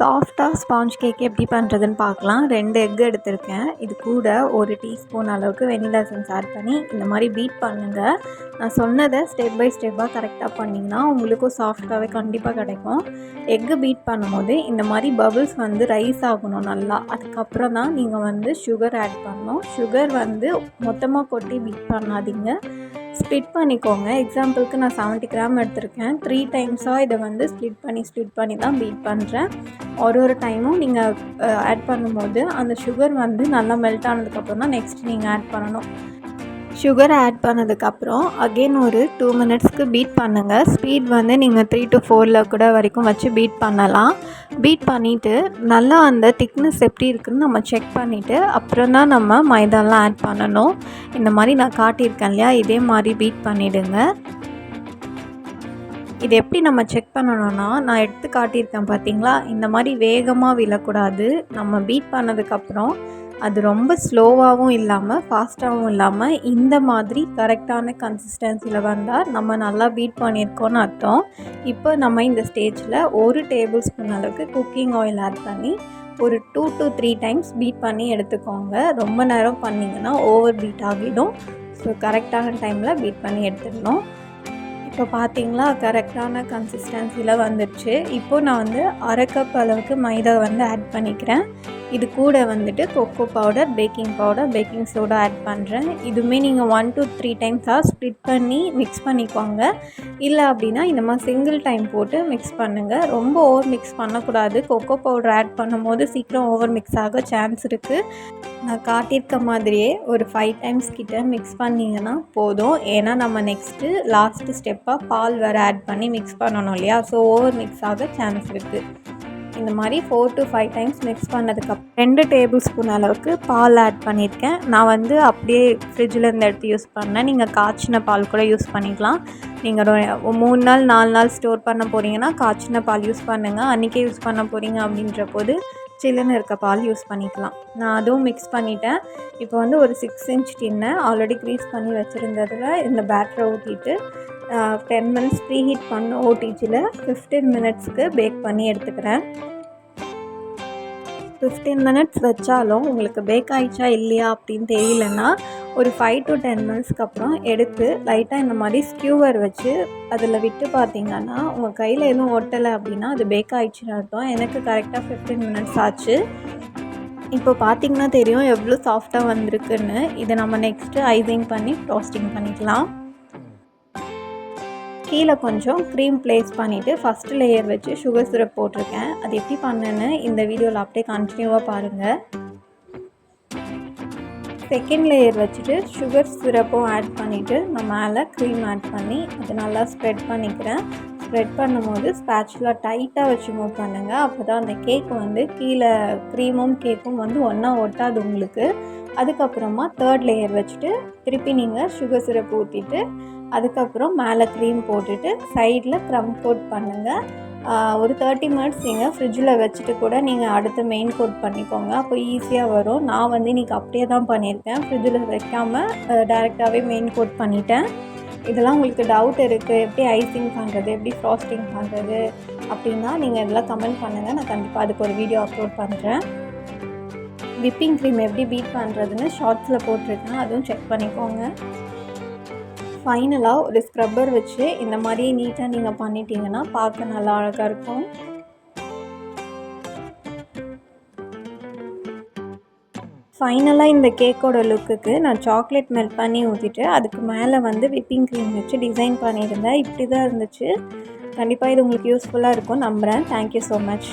சாஃப்டாக sponge cake எப்படி பண்ணுறதுன்னு பார்க்கலாம். 2 எக் எடுத்திருக்கேன். இது கூட 1 டீஸ்பூன் அளவுக்கு வெனிலா எசன்ஸ் ஆட் பண்ணி இந்த மாதிரி பீட் பண்ணுங்கள். நான் சொன்னதை ஸ்டெப் பை ஸ்டெப்பாக கரெக்டாக பண்ணிங்கன்னா உங்களுக்கும் சாஃப்டாகவே கண்டிப்பாக கிடைக்கும். எக்கு பீட் பண்ணும்போது இந்த மாதிரி பபிள்ஸ் வந்து ரைஸ் ஆகணும் நல்லா. அதுக்கப்புறம் தான் நீங்கள் சுகர் ஆட் பண்ணணும். சுகர் மொத்தமாக கொட்டி பீட் பண்ணாதீங்க, ஸ்ப்ளிட் பண்ணிக்கோங்க. எக்ஸாம்பிளுக்கு நான் 70 கிராம் எடுத்திருக்கேன். 3 டைம்ஸாக இதை ஸ்ப்ளிட் பண்ணி தான் பீட் பண்ணுறேன். ஒரு டைமும் நீங்கள் ஆட் பண்ணும்போது அந்த சுகர் நல்லா மெல்ட் ஆனதுக்கப்புறம் தான் நெக்ஸ்ட் நீங்கள் ஆட் பண்ணணும். சுகர் ஆட் பண்ணதுக்கப்புறம் அகெயின் ஒரு 2 மினிட்ஸ்க்கு பீட் பண்ணுங்கள். ஸ்பீட் நீங்கள் 3 to 4 கூட வரைக்கும் வச்சு பீட் பண்ணலாம். பீட் பண்ணிவிட்டு நல்லா அந்த திக்னஸ் எப்படி இருக்குதுன்னு நம்ம செக் பண்ணிவிட்டு அப்புறம் தான் நம்ம மைதாலாம் ஆட் பண்ணணும். இந்த மாதிரி நான் காட்டியிருக்கேன் இல்லையா, இதே மாதிரி பீட் பண்ணிவிடுங்க. இது எப்படி நம்ம செக் பண்ணணும்னா, நான் எடுத்து காட்டியிருக்கேன் பார்த்தீங்களா, இந்த மாதிரி வேகமாக விழக்கூடாது. நம்ம பீட் பண்ணதுக்கப்புறம் அது ரொம்ப ஸ்லோவாகவும் இல்லாமல் ஃபாஸ்ட்டாகவும் இல்லாமல் இந்த மாதிரி கரெக்டான கன்சிஸ்டன்சியில் வந்தால் நம்ம நல்லா பீட் பண்ணியிருக்கோன்னு அர்த்தம். இப்போ நம்ம இந்த ஸ்டேஜில் 1 டேபிள் ஸ்பூன் அளவுக்கு குக்கிங் ஆயில் ஆட் பண்ணி ஒரு 2 to 3 டைம்ஸ் பீட் பண்ணி எடுத்துக்கோங்க. ரொம்ப நேரம் பண்ணிங்கன்னா ஓவர் பீட் ஆகிடும். ஸோ கரெக்டான டைமில் பீட் பண்ணி எடுத்துடணும். இப்போ பார்த்தீங்களா, கரெக்டான கன்சிஸ்டன்சியில் வந்துடுச்சு. இப்போது நான் 1/2 கப் அளவுக்கு மைதா ஆட் பண்ணிக்கிறேன். இது கூட cocoa powder, baking powder, baking soda add பண்ணுறேன். இதுவுமே நீங்கள் 1 to 3 டைம்ஸாக ஸ்ப்ளிட் பண்ணி மிக்ஸ் பண்ணிக்கோங்க. இல்லை அப்படின்னா இந்த மாதிரி சிங்கிள் டைம் போட்டு மிக்ஸ் பண்ணுங்கள். ரொம்ப ஓவர் மிக்ஸ் பண்ணக்கூடாது. கொக்கோ பவுடர் ஆட் பண்ணும்போது சீக்கிரம் ஓவர் மிக்ஸ் ஆக சான்ஸ் இருக்குது. நான் காட்டியிருக்க மாதிரியே ஒரு 5 டைம்ஸ் கிட்ட மிக்ஸ் பண்ணிங்கன்னா போதும். ஏன்னா நம்ம நெக்ஸ்ட்டு லாஸ்ட்டு ஸ்டெப்பாக பால் வேறு ஆட் பண்ணி மிக்ஸ் பண்ணணும் இல்லையா, ஸோ ஓவர் மிக்ஸ் ஆக சான்ஸ் இருக்குது. இந்த மாதிரி 4 to 5 டைம்ஸ் மிக்ஸ் பண்ணதுக்கப்புறம் 2 டேபிள் ஸ்பூன் அளவுக்கு பால் ஆட் பண்ணியிருக்கேன். நான் அப்படியே ஃப்ரிட்ஜிலேருந்து எடுத்து யூஸ் பண்ணேன். நீங்கள் காய்ச்சின பால் கூட யூஸ் பண்ணிக்கலாம். நீங்கள் 3 நாள் 4 நாள் ஸ்டோர் பண்ண போகிறீங்கன்னா காய்ச்சின பால் யூஸ் பண்ணுங்கள். அன்றைக்கே யூஸ் பண்ண போகிறீங்க அப்படின்ற போது சில்லுன்னு இருக்க பால் யூஸ் பண்ணிக்கலாம். நான் அதுவும் மிக்ஸ் பண்ணிட்டேன். இப்போ ஒரு 6 inch டின்னை ஆல்ரெடி க்ரீஸ் பண்ணி வச்சுருந்ததில் இந்த பேட்டரை ஊற்றிட்டு 10 மினிட்ஸ் ப்ரீ ஹீட் பண்ண ஓடிஜியில் 15 மினிட்ஸ்க்கு பேக் பண்ணி எடுத்துக்கிறேன். 15 மினிட்ஸ் வச்சாலும் உங்களுக்கு பேக் ஆகிடுச்சா இல்லையா அப்படின்னு தெரியலன்னா ஒரு 5 to 10 மினிட்ஸ்க்கு அப்புறம் எடுத்து லைட்டாக இந்த மாதிரி ஸ்கியூவர் வச்சு அதில் விட்டு பார்த்தீங்கன்னா உங்கள் கையில் எதுவும் ஒட்டலை அப்படின்னா அது பேக் ஆகிடுச்சுன்னு அர்த்தம். எனக்கு கரெக்டாக 15 மினிட்ஸ் ஆச்சு. இப்போ பார்த்திங்கன்னா தெரியும் எவ்வளோ சாஃப்டாக வந்திருக்குன்னு. இதை நம்ம நெக்ஸ்ட்டு ஐசிங் பண்ணி ஃப்ராஸ்டிங் பண்ணிக்கலாம். கீழே கொஞ்சம் க்ரீம் ப்ளேஸ் பண்ணிவிட்டு ஃபஸ்ட்டு லேயர் வச்சு சுகர் சிரப் போட்டிருக்கேன். அது எப்படி பண்ணேன்னு இந்த வீடியோவில் அப்படியே கண்டினியூவாக பாருங்கள். செகண்ட் லேயர் வச்சுட்டு சுகர் சிரப்பும் ஆட் பண்ணிவிட்டு நான் மேலே க்ரீம் ஆட் பண்ணி அதை நல்லா ஸ்ப்ரெட் பண்ணிக்கிறேன். ஸ்ப்ரெட் பண்ணும்போது ஸ்பேச்சுலா டைட்டாக வச்சு மூவ் பண்ணுங்கள். அப்போ தான் அந்த கேக் கீழே க்ரீமும் கேக்கும் ஒன்றா ஒட்டாது உங்களுக்கு. அதுக்கப்புறமா 3rd லேயர் வச்சுட்டு திருப்பி நீங்கள் சுகர் சிரப் ஊற்றிட்டு அதுக்கப்புறம் மேலே க்ரீம் போட்டுட்டு சைடில் க்ரம் கோட் பண்ணுங்கள். ஒரு 30 மினிட்ஸ் நீங்கள் ஃப்ரிட்ஜில் வச்சுட்டு கூட நீங்கள் அடுத்து மெயின் கோட் பண்ணிக்கோங்க. அப்போ ஈஸியாக வரும். நான் இன்றைக்கி அப்படியே தான் பண்ணியிருக்கேன். ஃப்ரிட்ஜில் வைக்காமல் டைரெக்டாகவே மெயின் கோட் பண்ணிட்டேன். இதெல்லாம் உங்களுக்கு டவுட் இருக்குது, எப்படி ஐசிங் பண்ணுறது, எப்படி ஃப்ராஸ்டிங் பண்ணுறது அப்படின்னா நீங்கள் இதெல்லாம் கமெண்ட் பண்ணுங்கள். நான் கண்டிப்பாக அதுக்கு ஒரு வீடியோ அப்லோட் பண்ணுறேன். விப்பிங் க்ரீம் எப்படி பீட் பண்ணுறதுன்னு ஷார்ட்ஸில் போட்டிருக்கேன், அதுவும் செக் பண்ணிக்கோங்க. ஃபைனலாக ஒரு ஸ்க்ரப்பர் வச்சு இந்த மாதிரி நீட்டாக நீங்கள் பண்ணிட்டீங்கன்னா பார்க்க நல்லா அழகாக இருக்கும். ஃபைனலாக இந்த கேக்கோட லுக்குக்கு நான் சாக்லேட் மெல்ட் பண்ணி ஊற்றிட்டு அதுக்கு மேலே விப்பிங் க்ரீம் வச்சு டிசைன் பண்ணியிருந்தேன். இப்படி தான் இருந்துச்சு. கண்டிப்பாக இது உங்களுக்கு யூஸ்ஃபுல்லாக இருக்கும் நம்புகிறேன். Thank you so much.